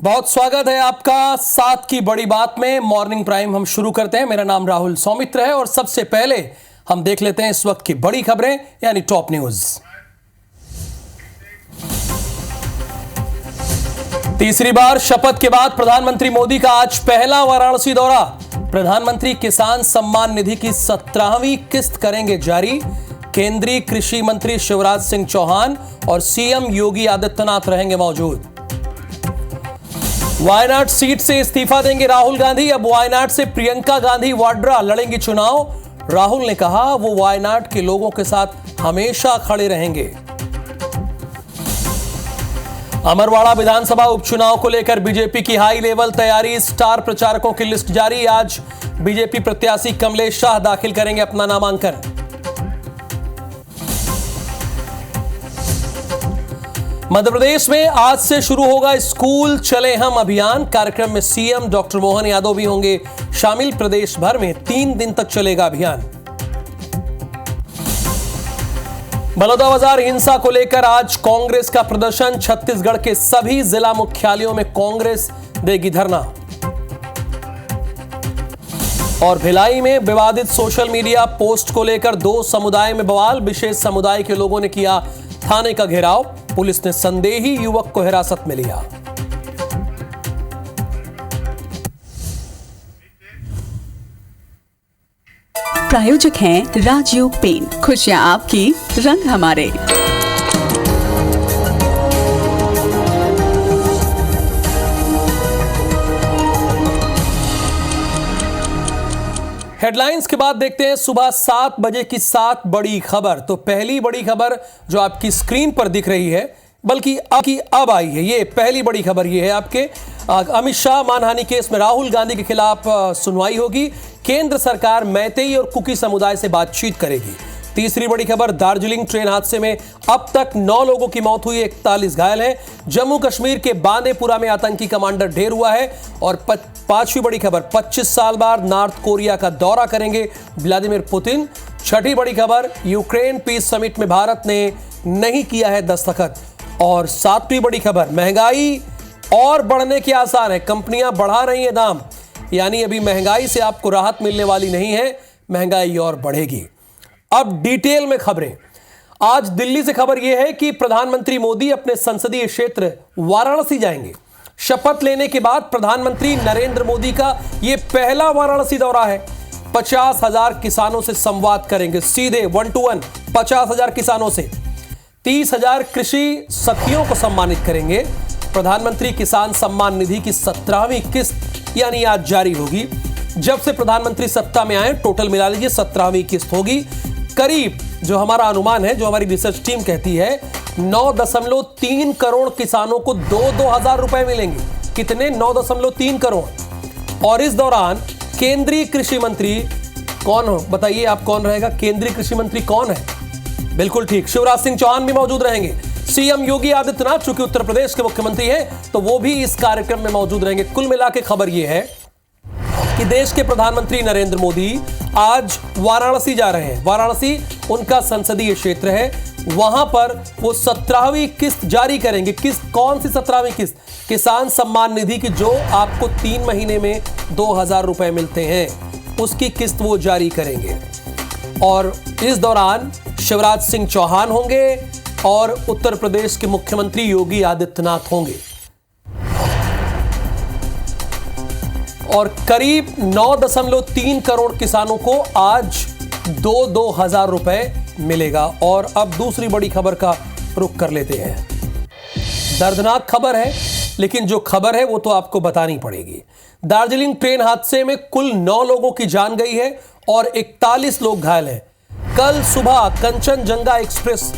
बहुत स्वागत है आपका साथ की बड़ी बात में। मॉर्निंग प्राइम हम शुरू करते हैं। मेरा नाम राहुल सौमित्र है और सबसे पहले हम देख लेते हैं इस वक्त की बड़ी खबरें यानी टॉप न्यूज। तीसरी बार शपथ के बाद प्रधानमंत्री मोदी का आज पहला वाराणसी दौरा। प्रधानमंत्री किसान सम्मान निधि की 17वीं किस्त करेंगे जारी। केंद्रीय कृषि मंत्री शिवराज सिंह चौहान और सीएम योगी आदित्यनाथ रहेंगे मौजूद। वायनाड सीट से इस्तीफा देंगे राहुल गांधी। अब वायनाड से प्रियंका गांधी वाड्रा लड़ेंगी चुनाव। राहुल ने कहा वो वायनाड के लोगों के साथ हमेशा खड़े रहेंगे। अमरवाड़ा विधानसभा उपचुनाव को लेकर बीजेपी की हाई लेवल तैयारी। स्टार प्रचारकों की लिस्ट जारी। आज बीजेपी प्रत्याशी कमलेश शाह दाखिल करेंगे अपना नामांकन। मध्य प्रदेश में आज से शुरू होगा स्कूल चले हम अभियान। कार्यक्रम में सीएम डॉक्टर मोहन यादव भी होंगे शामिल। प्रदेश भर में 3 दिन तक चलेगा अभियान। बलौदाबाजार हिंसा को लेकर आज कांग्रेस का प्रदर्शन। छत्तीसगढ़ के सभी जिला मुख्यालयों में कांग्रेस देगी धरना। और भिलाई में विवादित सोशल मीडिया पोस्ट को लेकर 2 समुदाय में बवाल। विशेष समुदाय के लोगों ने किया थाने का घेराव। पुलिस ने संदेही युवक को हिरासत में लिया। प्रायोजक हैं राजयोग पेंट। खुशियां आपकी, रंग हमारे। हेडलाइंस के बाद देखते हैं सुबह 7 बजे की 7 बड़ी खबर। तो पहली बड़ी खबर जो आपकी स्क्रीन पर दिख रही है, बल्कि अब आई है, ये पहली बड़ी खबर ये है आपके अमित शाह मानहानि केस में राहुल गांधी के खिलाफ सुनवाई होगी। केंद्र सरकार मैतेई और कुकी समुदाय से बातचीत करेगी। तीसरी बड़ी खबर, दार्जिलिंग ट्रेन हादसे में अब तक 9 लोगों की मौत हुई, 41 घायल हैं। जम्मू कश्मीर के बांदीपुरा में आतंकी कमांडर ढेर हुआ है। और 5वीं बड़ी खबर, 25 साल बाद नॉर्थ कोरिया का दौरा करेंगे व्लादिमीर पुतिन। छठी बड़ी खबर, यूक्रेन पीस समिट में भारत ने नहीं किया है दस्तखत। और 7वीं बड़ी खबर, महंगाई और बढ़ने के आसार है। कंपनियां बढ़ा रही हैं दाम, यानी अभी महंगाई से आपको राहत मिलने वाली नहीं है, महंगाई और बढ़ेगी। अब डिटेल में खबरें। आज दिल्ली से खबर यह है कि प्रधानमंत्री मोदी अपने संसदीय क्षेत्र वाराणसी जाएंगे। शपथ लेने के बाद प्रधानमंत्री नरेंद्र मोदी का यह पहला वाराणसी दौरा है। 50,000 किसानों से संवाद करेंगे, सीधे 1 to 1 50,000 किसानों से। 30,000 कृषि सखियों को सम्मानित करेंगे। प्रधानमंत्री किसान सम्मान निधि की 17वीं किस्त यानी आज जारी होगी। जब से प्रधानमंत्री सत्ता में आए टोटल मिला लीजिए 17वीं किस्त होगी। करीब जो हमारा अनुमान है, जो हमारी रिसर्च टीम कहती है, 9.3 करोड़ किसानों को 2-2 हजार रुपए मिलेंगे। कितने? 9.3 करोड़। और इस दौरान केंद्रीय कृषि मंत्री कौन हो बताइए आप, कौन रहेगा? केंद्रीय कृषि मंत्री कौन है? बिल्कुल ठीक, शिवराज सिंह चौहान भी मौजूद रहेंगे। सीएम योगी आदित्यनाथ चूंकि उत्तर प्रदेश के मुख्यमंत्री हैं तो वो भी इस कार्यक्रम में मौजूद रहेंगे। कुल मिला के खबर यह है कि देश के प्रधानमंत्री नरेंद्र मोदी आज वाराणसी जा रहे हैं। वाराणसी उनका संसदीय क्षेत्र है, वहां पर वो 17वीं किस्त जारी करेंगे। किस्त कौन सी 17वीं किस्त? किसान सम्मान निधि की, जो आपको 3 महीने में 2,000 रुपए मिलते हैं, उसकी किस्त वो जारी करेंगे। और इस दौरान शिवराज सिंह चौहान होंगे और उत्तर प्रदेश के मुख्यमंत्री योगी आदित्यनाथ होंगे। और करीब 9.3 करोड़ किसानों को आज 2-2 हजार रुपए मिलेगा। और अब दूसरी बड़ी खबर का रुख कर लेते हैं। दर्दनाक खबर है, लेकिन जो खबर है वो तो आपको बतानी पड़ेगी। दार्जिलिंग ट्रेन हादसे में कुल 9 लोगों की जान गई है और 41 लोग घायल हैं। कल सुबह कंचनजंगा एक्सप्रेस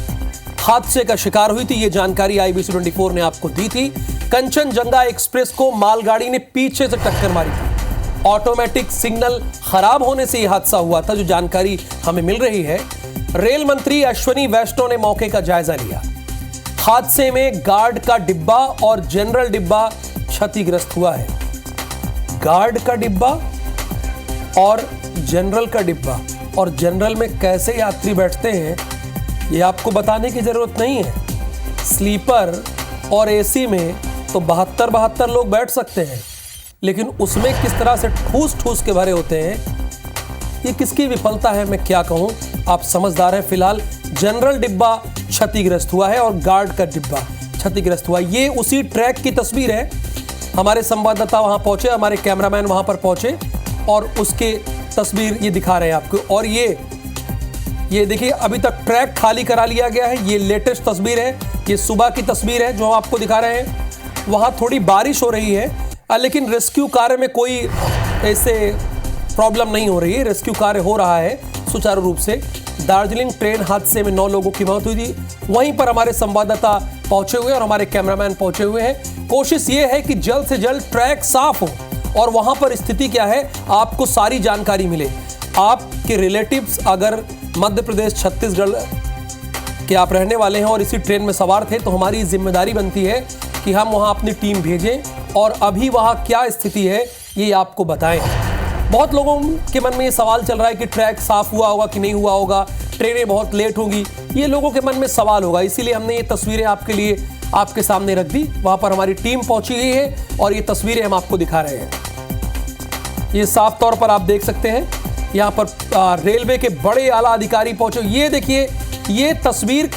हादसे का शिकार हुई थी। यह जानकारी IBC 24 ने आपको दी थी। कंचनजंगा एक्सप्रेस को मालगाड़ी ने पीछे से टक्कर मारी थी। ऑटोमेटिक सिग्नल खराब होने से यह हादसा हुआ था, जो जानकारी हमें मिल रही है। रेल मंत्री अश्विनी वैष्णव ने मौके का जायजा लिया। हादसे में गार्ड का डिब्बा और जनरल डिब्बा क्षतिग्रस्त हुआ है। गार्ड का डिब्बा और जनरल का डिब्बा, और जनरल में कैसे यात्री बैठते हैं ये आपको बताने की जरूरत नहीं है। स्लीपर और एसी में तो 72 लोग बैठ सकते हैं, लेकिन उसमें किस तरह से ठूस ठूस के भरे होते हैं, ये किसकी विफलता है मैं क्या कहूँ। आप समझदार हैं। फिलहाल जनरल डिब्बा क्षतिग्रस्त हुआ है और गार्ड का डिब्बा क्षतिग्रस्त हुआ। ये उसी ट्रैक की तस्वीर है। हमारे संवाददाता वहां पहुंचे, हमारे कैमरामैन वहां पर पहुंचे और उसके तस्वीर ये दिखा रहे हैं आपको। और ये देखिए, अभी तक ट्रैक खाली करा लिया गया है। ये लेटेस्ट तस्वीर है, ये सुबह की तस्वीर है जो हम आपको दिखा रहे हैं। वहां थोड़ी बारिश हो रही है, लेकिन रेस्क्यू कार्य में कोई ऐसे प्रॉब्लम नहीं हो रही है। रेस्क्यू कार्य हो रहा है सुचारू रूप से। दार्जिलिंग ट्रेन हादसे में 9 लोगों की मौत हुई थी। वहीं पर हमारे संवाददाता पहुंचे हुए और हमारे कैमरामैन पहुंचे हुए हैं। कोशिश ये है कि जल्द से जल्द ट्रैक साफ हो और वहां पर स्थिति क्या है आपको सारी जानकारी मिले। आपके रिलेटिव्स अगर मध्य प्रदेश छत्तीसगढ़ के आप रहने वाले हैं और इसी ट्रेन में सवार थे, तो हमारी जिम्मेदारी बनती है कि हम वहां अपनी टीम भेजें और अभी वहां क्या स्थिति है ये आपको बताएं। बहुत लोगों के मन में ये सवाल चल रहा है कि ट्रैक साफ हुआ होगा कि नहीं हुआ होगा, ट्रेनें बहुत लेट होंगी, ये लोगों के मन में सवाल होगा। इसीलिए हमने ये तस्वीरें आपके लिए आपके सामने रख दी। वहां पर हमारी टीम पहुंची हुई है और ये तस्वीरें हम आपको दिखा रहे हैं। ये साफ तौर पर आप देख सकते हैं, यहाँ पर रेलवे के बड़े आला अधिकारी पहुंचे। ये देखिए, ये तस्वीर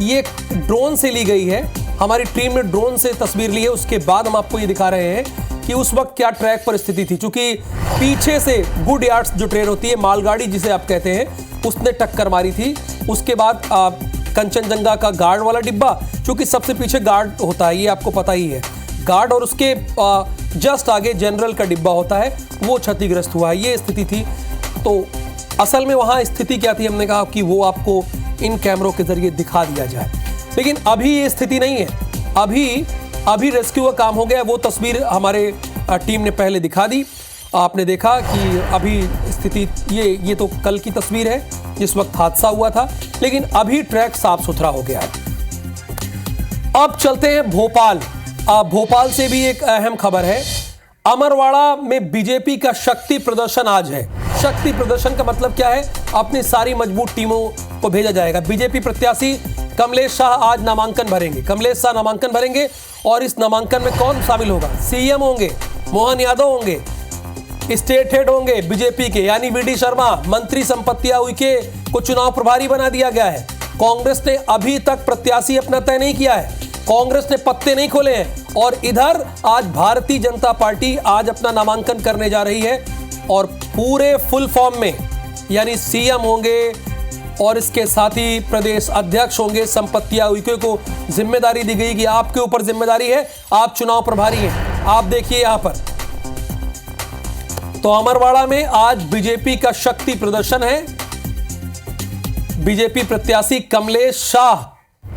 ये ड्रोन से ली गई है। हमारी टीम ने ड्रोन से तस्वीर ली है। उसके बाद हम आपको ये दिखा रहे हैं कि उस वक्त क्या ट्रैक पर स्थिति थी। चूंकि पीछे से गुड यार्ड्स जो ट्रेन होती है, मालगाड़ी जिसे आप कहते हैं, उसने टक्कर मारी थी। उसके बाद कंचनजंगा का गार्ड वाला डिब्बा, चूंकि सबसे पीछे गार्ड होता है, ये आपको पता ही है, गार्ड, और उसके जस्ट आगे जनरल का डिब्बा होता है, वो क्षतिग्रस्त हुआ है। ये स्थिति थी। तो असल में वहाँ स्थिति क्या थी, हमने कहा कि वो आपको इन कैमरों के जरिए दिखा दिया जाए। लेकिन अभी ये स्थिति नहीं है। अभी रेस्क्यू का काम हो गया। वो तस्वीर हमारे टीम ने पहले दिखा दी। आपने देखा कि अभी स्थिति ये तो कल की तस्वीर है जिस वक्त हादसा हुआ था, लेकिन अभी ट्रैक साफ सुथरा हो गया है। अब चलते हैं भोपाल। भोपाल से भी एक अहम खबर है। अमरवाड़ा में बीजेपी का शक्ति प्रदर्शन आज है। शक्ति प्रदर्शन का मतलब क्या है? अपनी सारी मजबूत टीमों को भेजा जाएगा। बीजेपी प्रत्याशी कमलेश शाह आज नामांकन भरेंगे। कमलेश शाह नामांकन भरेंगे और इस नामांकन में कौन शामिल होगा? सीएम होंगे, मोहन यादव होंगे, स्टेट हेड होंगे बीजेपी के यानी वीडी शर्मा। मंत्री संपत्तियां उइके को चुनाव प्रभारी बना दिया गया है। कांग्रेस ने अभी तक प्रत्याशी अपना तय नहीं किया है। कांग्रेस ने पत्ते नहीं खोले हैं। और इधर आज भारतीय जनता पार्टी आज अपना नामांकन करने जा रही है और पूरे फुल फॉर्म में, यानी सीएम होंगे और इसके साथ ही प्रदेश अध्यक्ष होंगे। संपत्तियां उइके को जिम्मेदारी दी गई कि आपके ऊपर जिम्मेदारी है, आप चुनाव प्रभारी हैं। आप देखिए यहां पर तो अमरवाड़ा में आज बीजेपी का शक्ति प्रदर्शन है। बीजेपी प्रत्याशी कमलेश शाह,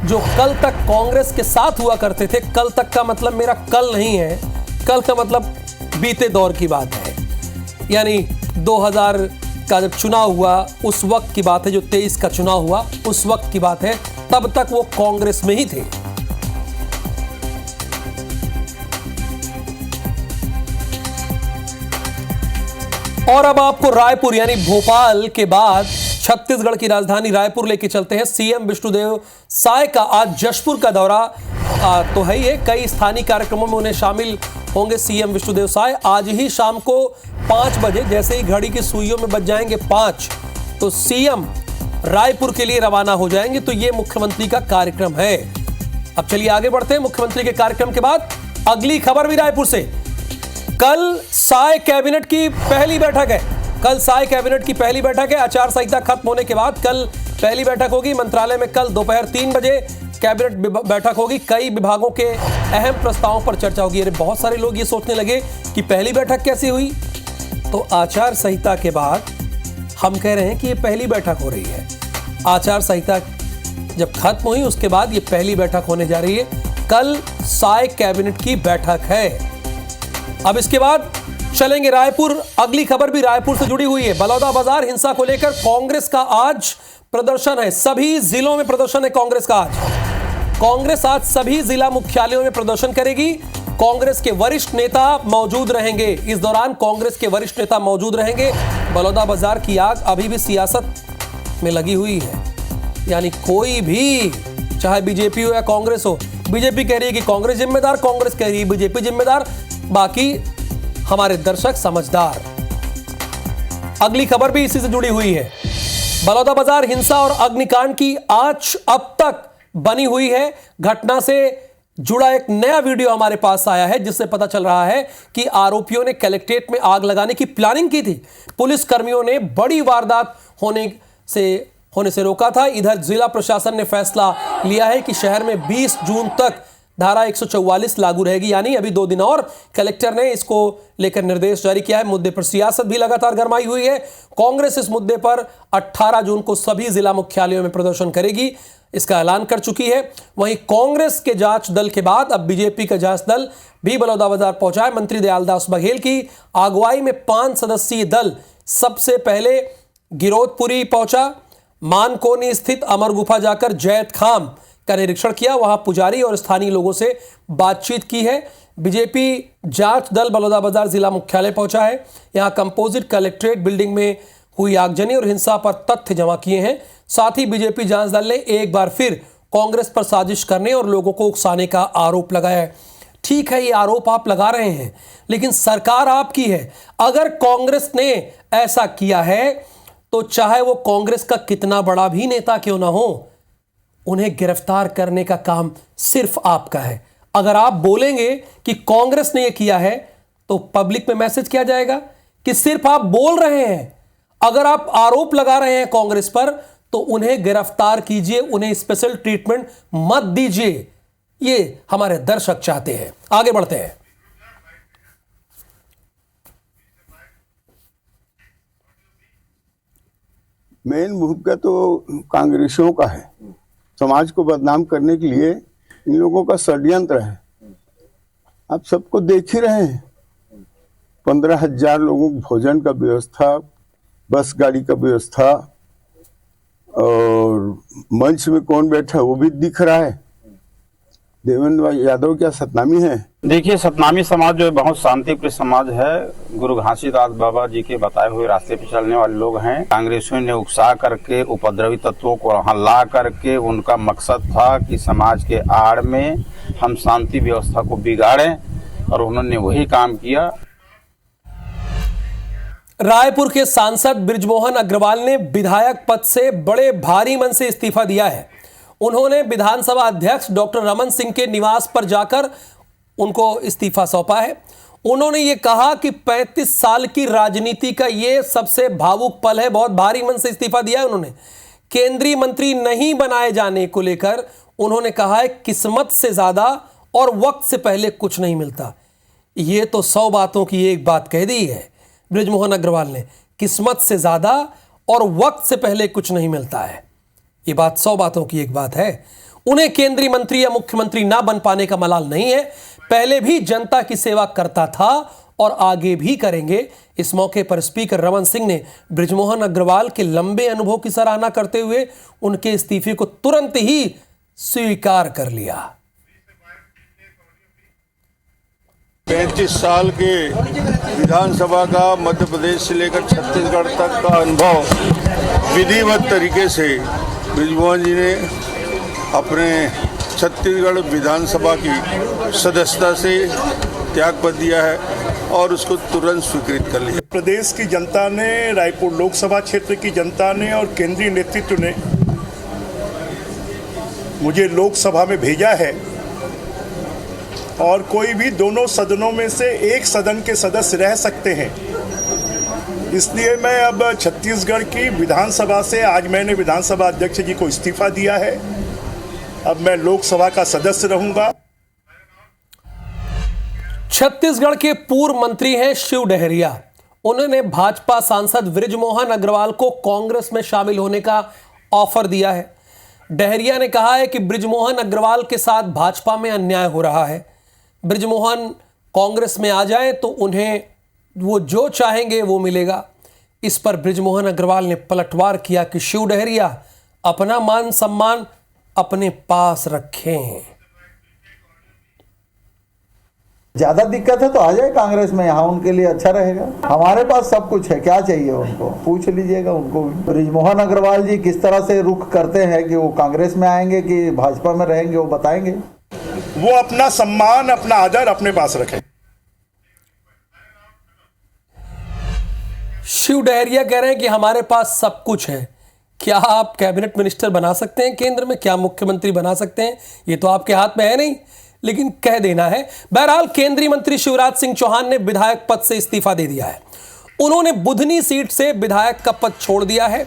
जो कल तक कांग्रेस के साथ हुआ करते थे, कल तक का मतलब मेरा कल नहीं है, कल का मतलब बीते दौर की बात है, यानी 2000 का जब चुनाव हुआ उस वक्त की बात है, जो 23 का चुनाव हुआ उस वक्त की बात है, तब तक वो कांग्रेस में ही थे। और अब आपको रायपुर यानी भोपाल के बाद छत्तीसगढ़ की राजधानी रायपुर लेके चलते हैं। सीएम विष्णुदेव साय का आज जशपुर का दौरा तो है ही है। कई स्थानीय कार्यक्रमों में उन्हें शामिल होंगे सीएम विष्णुदेव साय। आज ही शाम को 5 बजे, जैसे ही घड़ी की सुइयों में बज जाएंगे 5, तो सीएम रायपुर के लिए रवाना हो जाएंगे। तो ये मुख्यमंत्री का कार्यक्रम है। अब चलिए आगे बढ़ते हैं। मुख्यमंत्री के कार्यक्रम के बाद अगली खबर भी रायपुर से। कल साय कैबिनेट की पहली बैठक है। कल साय कैबिनेट की पहली बैठक है। आचार संहिता खत्म होने के बाद कल पहली बैठक होगी। मंत्रालय में कल दोपहर 3 बजे कैबिनेट बैठक होगी। कई विभागों के अहम प्रस्तावों पर चर्चा होगी। अरे बहुत सारे लोग ये सोचने लगे कि पहली बैठक कैसे हुई, तो आचार संहिता के बाद हम कह रहे हैं कि ये पहली बैठक हो रही है। आचार संहिता जब खत्म हुई उसके बाद ये पहली बैठक होने जा रही है। कल साय कैबिनेट की बैठक है। अब इसके बाद चलेंगे रायपुर। अगली खबर भी रायपुर से जुड़ी हुई है। बलौदाबाजार हिंसा को लेकर कांग्रेस का आज प्रदर्शन है। सभी जिलों में प्रदर्शन है कांग्रेस का आज। कांग्रेस आज सभी जिला मुख्यालयों में प्रदर्शन करेगी। कांग्रेस के वरिष्ठ नेता मौजूद रहेंगे। इस दौरान कांग्रेस के वरिष्ठ नेता मौजूद रहेंगे। बलौदाबाजार की आग अभी भी सियासत में लगी हुई है, यानी कोई भी, चाहे बीजेपी हो या कांग्रेस हो, बीजेपी कह रही है कि कांग्रेस जिम्मेदार, कांग्रेस कह रही है बीजेपी जिम्मेदार, बाकी हमारे दर्शक समझदार। अगली खबर भी इसी से जुड़ी हुई है। बलौदाबाजार हिंसा और अग्निकांड की आंच अब तक बनी हुई है। घटना से जुड़ा एक नया वीडियो हमारे पास आया है जिससे पता चल रहा है कि आरोपियों ने कलेक्ट्रेट में आग लगाने की प्लानिंग की थी। पुलिस कर्मियों ने बड़ी वारदात होने से रोका था। इधर जिला प्रशासन ने फैसला लिया है कि शहर में 20 जून तक धारा 144 लागू रहेगी, यानी अभी 2 दिन और। कलेक्टर ने इसको लेकर निर्देश जारी किया है। मुद्दे पर सियासत भी लगातार गरमाई हुई है। कांग्रेस इस मुद्दे पर 18 जून को सभी जिला मुख्यालयों में प्रदर्शन करेगी, इसका ऐलान कर चुकी है। वहीं कांग्रेस के जांच दल के बाद अब बीजेपी का जांच दल भी बलौदाबाजार पहुंचा है। मंत्री दयालदास बघेल की अगुवाई में 5 सदस्यीय दल सबसे पहले गिरोधपुरी पहुंचा। मानकोनी स्थित अमर गुफा जाकर जैत खाम का निरीक्षण किया, वहां पुजारी और स्थानीय लोगों से बातचीत की है। बीजेपी जांच दल बलौदाबाजार जिला मुख्यालय पहुंचा है। यहां कंपोजिट कलेक्ट्रेट बिल्डिंग में हुई आगजनी और हिंसा पर तथ्य जमा किए हैं। साथ ही बीजेपी जांच दल ने एक बार फिर कांग्रेस पर साजिश करने और लोगों को उकसाने का आरोप लगाया है। ठीक है, ये आरोप आप लगा रहे हैं, लेकिन सरकार आपकी है। अगर कांग्रेस ने ऐसा किया है तो चाहे वो कांग्रेस का कितना बड़ा भी नेता क्यों ना हो, उन्हें गिरफ्तार करने का काम सिर्फ आपका है। अगर आप बोलेंगे कि कांग्रेस ने यह किया है तो पब्लिक में मैसेज किया जाएगा कि सिर्फ आप बोल रहे हैं। अगर आप आरोप लगा रहे हैं कांग्रेस पर तो उन्हें गिरफ्तार कीजिए, उन्हें स्पेशल ट्रीटमेंट मत दीजिए। ये हमारे दर्शक चाहते हैं। आगे बढ़ते हैं। मेन भूमिका तो कांग्रेसियों का है। समाज को बदनाम करने के लिए इन लोगों का षड्यंत्र है। आप सबको देख ही रहे हैं। 15,000 लोगों को भोजन का व्यवस्था, बस गाड़ी का व्यवस्था, और मंच में कौन बैठा वो भी दिख रहा है। देवेंद्र यादव क्या सतनामी है? देखिए, सतनामी समाज जो है बहुत शांतिप्रिय समाज है। गुरु घासीदास बाबा जी के बताए हुए रास्ते पे चलने वाले लोग हैं। कांग्रेसियों ने उकसा करके उपद्रवी तत्वों को हल्ला करके, उनका मकसद था कि समाज के आड़ में हम शांति व्यवस्था को बिगाड़ें, और उन्होंने वही काम किया। रायपुर के सांसद बृजमोहन अग्रवाल ने विधायक पद से बड़े भारी मन से इस्तीफा दिया है। उन्होंने विधानसभा अध्यक्ष डॉक्टर रमन सिंह के निवास पर जाकर उनको इस्तीफा सौंपा है। उन्होंने ये कहा कि 35 साल की राजनीति का ये सबसे भावुक पल है। बहुत भारी मन से इस्तीफा दिया है उन्होंने। केंद्रीय मंत्री नहीं बनाए जाने को लेकर उन्होंने कहा है किस्मत से ज्यादा और वक्त से पहले कुछ नहीं मिलता। ये तो 100 बातों की एक बात कह दी है बृजमोहन अग्रवाल ने। किस्मत से ज्यादा और वक्त से पहले कुछ नहीं मिलता है, ये बात 100 बातों की एक बात है। उन्हें केंद्रीय मंत्री या मुख्यमंत्री ना बन पाने का मलाल नहीं है। पहले भी जनता की सेवा करता था और आगे भी करेंगे। इस मौके पर स्पीकर रमन सिंह ने बृजमोहन अग्रवाल के लंबे अनुभव की सराहना करते हुए उनके इस्तीफे को तुरंत ही स्वीकार कर लिया। 35 साल के विधानसभा का, मध्य प्रदेश से लेकर छत्तीसगढ़ तक का अनुभव विधिवत तरीके से बृजमोहन जी ने अपने छत्तीसगढ़ विधानसभा की सदस्यता से त्याग पत्र दिया है और उसको तुरंत स्वीकृत कर लिया। प्रदेश की जनता ने, रायपुर लोकसभा क्षेत्र की जनता ने और केंद्रीय नेतृत्व ने मुझे लोकसभा में भेजा है, और कोई भी दोनों सदनों में से एक सदन के सदस्य रह सकते हैं। इसलिए मैं अब छत्तीसगढ़ की विधानसभा से, आज मैंने विधानसभा अध्यक्ष जी को इस्तीफा दिया है। अब मैं लोकसभा का सदस्य रहूंगा। छत्तीसगढ़ के पूर्व मंत्री हैं शिव डहरिया। उन्होंने भाजपा सांसद बृजमोहन अग्रवाल को कांग्रेस में शामिल होने का ऑफर दिया है। डहरिया ने कहा है कि बृजमोहन अग्रवाल के साथ भाजपा में अन्याय हो रहा है। बृजमोहन कांग्रेस में आ जाए तो उन्हें वो जो चाहेंगे वो मिलेगा। इस पर बृजमोहन अग्रवाल ने पलटवार किया कि शिव डहरिया अपना मान सम्मान अपने पास रखें। ज्यादा दिक्कत है तो आ जाए कांग्रेस में, यहाँ उनके लिए अच्छा रहेगा। हमारे पास सब कुछ है, क्या चाहिए उनको, पूछ लीजिएगा उनको भी। बृजमोहन अग्रवाल जी किस तरह से रुख करते हैं कि वो कांग्रेस में आएंगे कि भाजपा में रहेंगे, वो बताएंगे। वो अपना सम्मान, अपना आदर अपने पास रखें। शिव डहरिया कह रहे हैं कि हमारे पास सब कुछ है। क्या आप कैबिनेट मिनिस्टर बना सकते हैं केंद्र में? क्या मुख्यमंत्री बना सकते हैं? ये तो आपके हाथ में है नहीं, लेकिन कह देना है। बहरहाल केंद्रीय मंत्री शिवराज सिंह चौहान ने विधायक पद से इस्तीफा दे दिया है। उन्होंने बुधनी सीट से विधायक का पद छोड़ दिया है।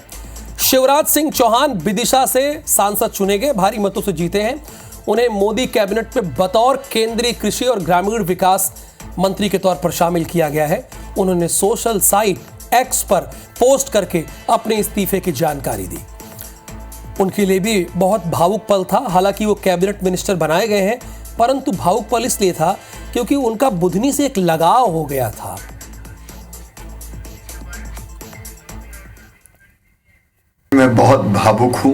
शिवराज सिंह चौहान विदिशा से सांसद चुने गए, भारी मतों से जीते हैं। उन्हें मोदी कैबिनेट में बतौर केंद्रीय कृषि और ग्रामीण विकास मंत्री के तौर पर शामिल किया गया है। उन्होंने सोशल साइट एक्स पर पोस्ट करके अपने इस्तीफे की जानकारी दी। उनके लिए भी बहुत भावुक पल था। हालांकि वो कैबिनेट मिनिस्टर बनाए गए हैं, परंतु भावुक पल इसलिए था क्योंकि उनका बुधनी से एक लगाव हो गया था। मैं बहुत भावुक हूं।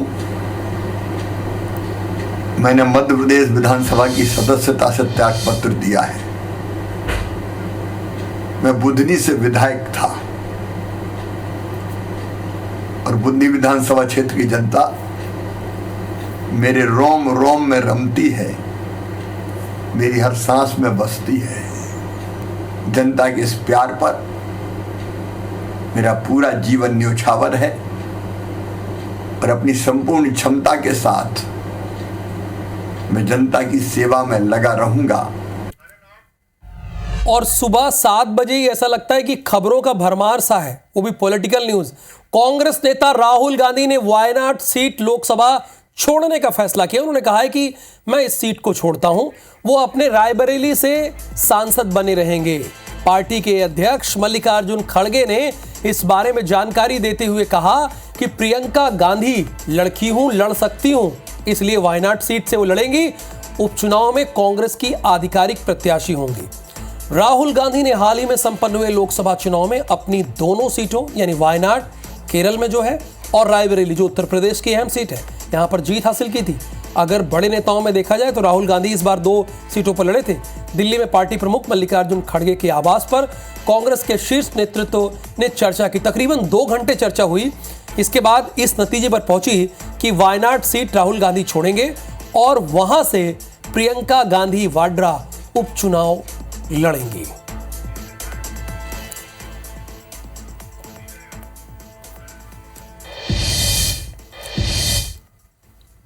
मैंने मध्य प्रदेश विधानसभा की सदस्यता से त्याग पत्र दिया है। मैं बुधनी से विधायक था और बुधनी विधानसभा क्षेत्र की जनता मेरे रोम रोम में रमती है, मेरी हर सांस में बसती है। जनता के इस प्यार पर मेरा पूरा जीवन न्योछावर है और अपनी संपूर्ण क्षमता के साथ मैं जनता की सेवा में लगा रहूंगा। और सुबह 7 बजे ही ऐसा लगता है कि खबरों का भरमार सा है, वो भी पॉलिटिकल न्यूज। कांग्रेस नेता राहुल गांधी ने वायनाड सीट लोकसभा छोड़ने का फैसला किया। उन्होंने कहा है कि मैं इस सीट को छोड़ता हूं। वो अपने रायबरेली से सांसद बने रहेंगे। पार्टी के अध्यक्ष मल्लिकार्जुन खड़गे ने इस बारे में जानकारी देते हुए कहा कि प्रियंका गांधी लड़की हूं, लड़ सकती हूं, इसलिए वायनाड सीट से वो लड़ेंगी। उपचुनाव में कांग्रेस की आधिकारिक प्रत्याशी होंगी। राहुल गांधी ने हाल ही में संपन्न हुए लोकसभा चुनाव में अपनी दोनों सीटों यानी वायनाड केरल में जो है और रायबरेली जो उत्तर प्रदेश की अहम सीट है, यहां पर जीत हासिल की थी। अगर बड़े नेताओं में देखा जाए तो राहुल गांधी इस बार 2 सीटों पर लड़े थे। दिल्ली में पार्टी प्रमुख मल्लिकार्जुन खड़गे के आवास पर कांग्रेस के शीर्ष नेतृत्व ने चर्चा की। तकरीबन 2 घंटे चर्चा हुई। इसके बाद इस नतीजे पर पहुंची कि वायनाड सीट राहुल गांधी छोड़ेंगे और वहां से प्रियंका गांधी वाड्रा उपचुनाव लड़ेंगी।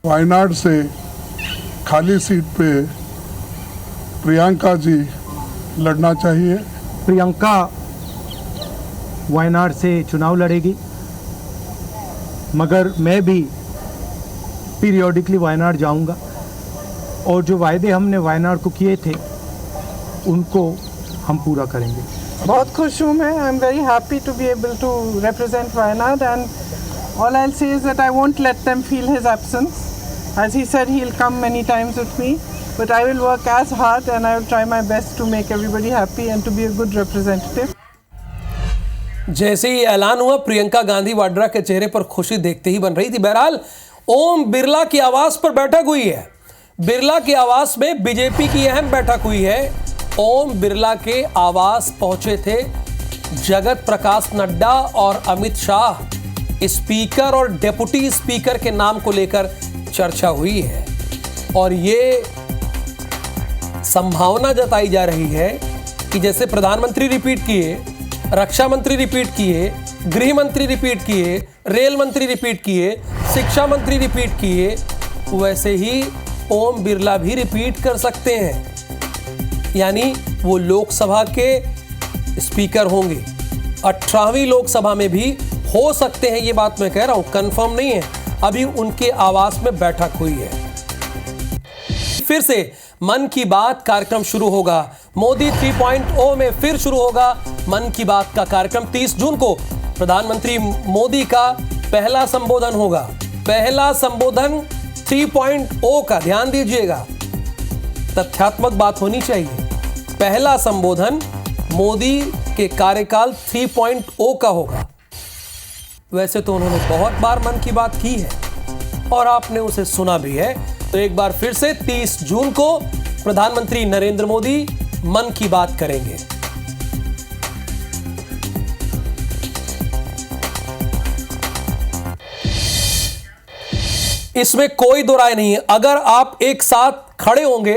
वायनाड से खाली सीट पे प्रियंका जी लड़ना चाहिए। प्रियंका वायनाड से चुनाव लड़ेगी, मगर मैं भी पीरियोडिकली वायनाड जाऊंगा और जो वायदे हमने वायनाड को किए थे उनको हम पूरा करेंगे। बहुत खुश हूँ मैं। I am very happy to be able to represent Wayanad and all I'll say is that I won't let them feel his absence. As he said, he'll come many times with me, but I will work as hard and I will try my best to make everybody happy and to be a good representative. जैसे ही ऐलान हुआ, प्रियंका गांधी वाड्रा के चेहरे पर खुशी देखते ही बन रही थी। बहरहाल ओम बिरला की आवास पर बैठक हुई है। बिरला के आवास में बीजेपी की अहम बैठक हुई है। ओम बिरला के आवास पहुंचे थे जगत प्रकाश नड्डा और अमित शाह। स्पीकर और डेप्यूटी स्पीकर के नाम को लेकर चर्चा हुई है और ये संभावना जताई जा रही है कि जैसे प्रधानमंत्री रिपीट किए, रक्षा मंत्री रिपीट किए, गृह मंत्री रिपीट किए, रेल मंत्री रिपीट किए, शिक्षा मंत्री रिपीट किए, वैसे ही ओम बिरला भी रिपीट कर सकते हैं। यानी वो लोकसभा के स्पीकर होंगे। 18वीं लोकसभा में भी हो सकते हैं। ये बात मैं कह रहा हूं, कंफर्म नहीं है। अभी उनके आवास में बैठक हुई है। फिर से मन की बात कार्यक्रम शुरू होगा। मोदी 3.0 में फिर शुरू होगा मन की बात का कार्यक्रम। 30 जून को प्रधानमंत्री मोदी का पहला संबोधन होगा। पहला संबोधन 3.0 का, ध्यान दीजिएगा, तथ्यात्मक बात होनी चाहिए। पहला संबोधन मोदी के कार्यकाल 3.0 का होगा। वैसे तो उन्होंने बहुत बार मन की बात की है और आपने उसे सुना भी है। तो एक बार फिर से 30 जून को प्रधानमंत्री नरेंद्र मोदी मन की बात करेंगे। इसमें कोई दो राय नहीं है। अगर आप एक साथ खड़े होंगे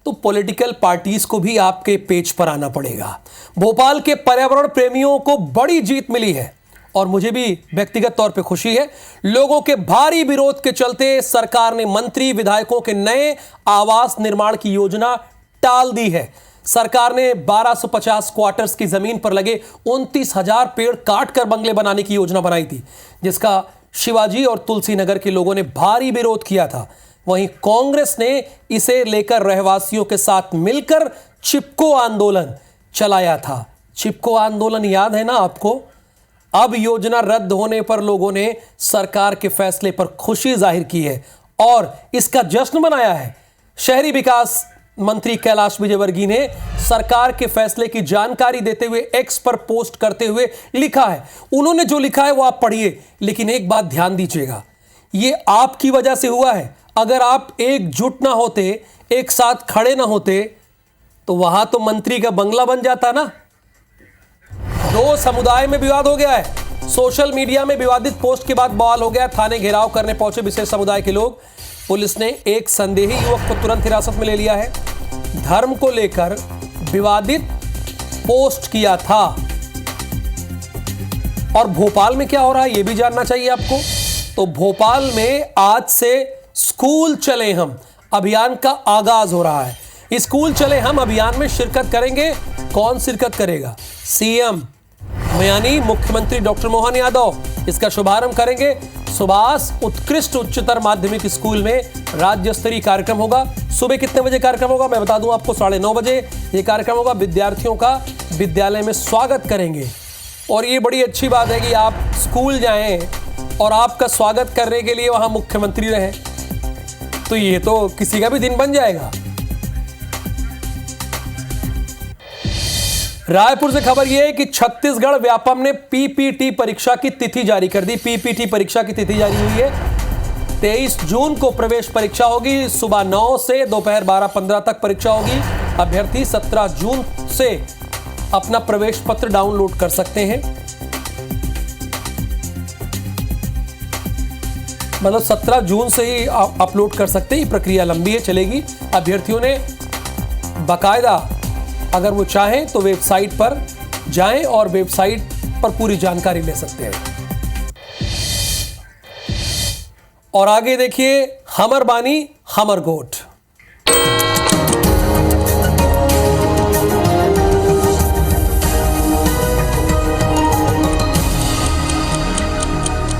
तो पॉलिटिकल पार्टीज को भी आपके पेज पर आना पड़ेगा। भोपाल के पर्यावरण प्रेमियों को बड़ी जीत मिली है और मुझे भी व्यक्तिगत तौर पे खुशी है। लोगों के भारी विरोध के चलते सरकार ने मंत्री विधायकों के नए आवास निर्माण की योजना टाल दी है। सरकार ने 1250 क्वार्टर्स की जमीन पर लगे 29,000 पेड़ काट कर बंगले बनाने की योजना बनाई थी, जिसका शिवाजी और तुलसी नगर के लोगों ने भारी विरोध किया था। वहीं कांग्रेस ने इसे लेकर रहवासियों के साथ मिलकर चिपको आंदोलन चलाया था। चिपको आंदोलन याद है ना आपको? अब योजना रद्द होने पर लोगों ने सरकार के फैसले पर खुशी जाहिर की है और इसका जश्न मनाया है। शहरी विकास मंत्री कैलाश विजयवर्गीय ने सरकार के फैसले की जानकारी देते हुए एक्स पर पोस्ट करते हुए लिखा है। उन्होंने जो लिखा है वो आप पढ़िए, लेकिन एक बात ध्यान दीजिएगा, ये आपकी वजह से हुआ है। अगर आप एकजुट ना होते, एक साथ खड़े ना होते, तो वहां तो मंत्री का बंगला बन जाता ना। दो समुदाय में विवाद हो गया है। सोशल मीडिया में विवादित पोस्ट के बाद बवाल हो गया। थाने घेराव करने पहुंचे विशेष समुदाय के लोग। पुलिस ने एक संदेही युवक को तुरंत हिरासत में ले लिया है। धर्म को लेकर विवादित पोस्ट किया था। और भोपाल में क्या हो रहा है यह भी जानना चाहिए आपको। तो भोपाल में आज से स्कूल चले हम अभियान का आगाज हो रहा है। स्कूल चले हम अभियान में शिरकत करेंगे। कौन शिरकत करेगा? सीएम यानी मुख्यमंत्री डॉक्टर मोहन यादव इसका शुभारंभ करेंगे। सुभाष उत्कृष्ट उच्चतर माध्यमिक स्कूल में राज्य स्तरीय कार्यक्रम होगा। सुबह कितने बजे कार्यक्रम होगा मैं बता दूं आपको, 9:30 बजे यह कार्यक्रम होगा। विद्यार्थियों का विद्यालय में स्वागत करेंगे और ये बड़ी अच्छी बात है कि आप स्कूल जाएं और आपका स्वागत करने के लिए वहां मुख्यमंत्री रहे, तो ये तो किसी का भी दिन बन जाएगा। रायपुर से खबर यह है कि छत्तीसगढ़ व्यापम ने पीपीटी परीक्षा की तिथि जारी कर दी। पीपीटी परीक्षा की तिथि जारी हुई है। 23 जून को प्रवेश परीक्षा होगी। सुबह 9 से दोपहर 12:15 तक परीक्षा होगी। अभ्यर्थी 17 जून से अपना प्रवेश पत्र डाउनलोड कर सकते हैं। मतलब 17 जून से ही अपलोड कर सकते हैं। प्रक्रिया लंबी है, चलेगी। अभ्यर्थियों ने बाकायदा अगर वो चाहें तो वेबसाइट पर जाएं और वेबसाइट पर पूरी जानकारी ले सकते हैं। और आगे देखिए, हमर बानी हमर गोठ।